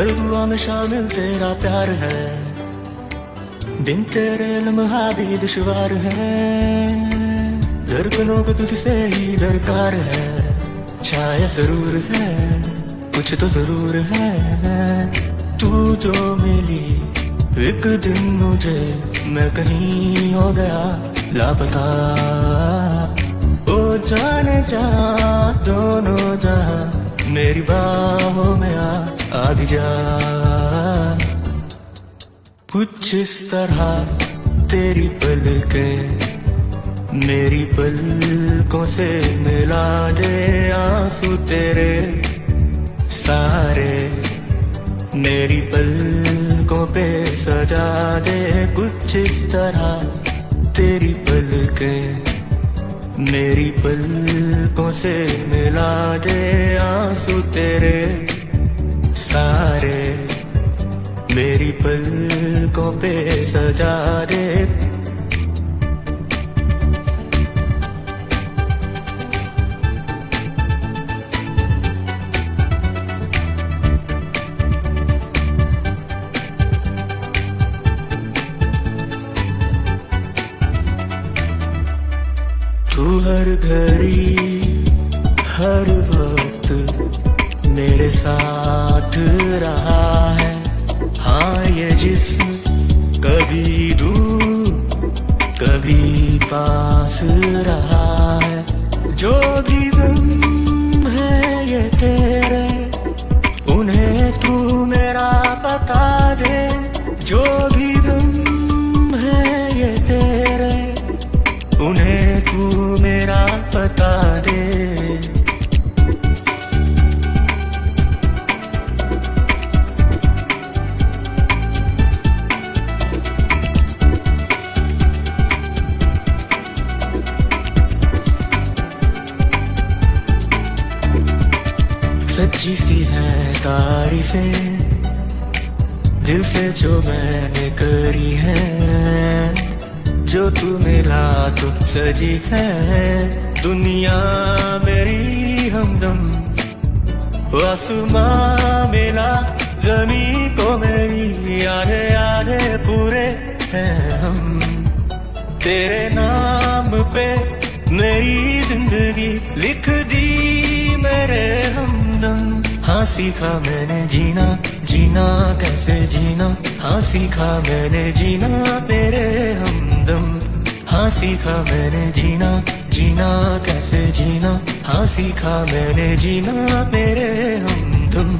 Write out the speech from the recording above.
हर दुआ में शामिल तेरा प्यार है, बिन तेरे लम्हा भी दुश्वार है। धड़कनों को तुझसे ही दरकार है, छाया जरूर है, कुछ तो जरूर है। तू जो मिली एक दिन मुझे, मैं कहीं हो गया लापता। ओ जाने जा दोनों जहां, मेरी बाहों में आ भी जा। कुछ इस तरह तेरी पलकें मेरी पलकों से मिला दे, आंसू तेरे सारे मेरी पलकों पे सजा दे। कुछ इस तरह तेरी पलकें मेरी पलकों से मिला दे, आंसू तेरे सारे मेरी पलकों पे सजा दे। तू हर घड़ी हर वक्त मेरे साथ रहा है। हाँ ये जिस्म कभी दूर कभी पास रहा है। जो भी गम है ये तेरे, उन्हें तू मेरा बता दे। जो भी गम है ये तेरे, उन्हें तू मेरा बता दे। सच्ची सी है तारीफें दिल से जो मैंने करी है। जो तू मिला तो सजी है दुनिया मेरी हमदम। आसमां मिला जमीन को मेरी, आधे आधे पूरे हैं हम। तेरे नाम पे मेरी जिंदगी लिख दी मेरे हमदम। हाँ सीखा मैंने जीना, जीना कैसे जीना। हाँ सीखा मैंने जीना मेरे हमदम। हाँ सीखा मैंने जीना, जीना कैसे जीना। हाँ सीखा मैंने जीना मेरे हमदम।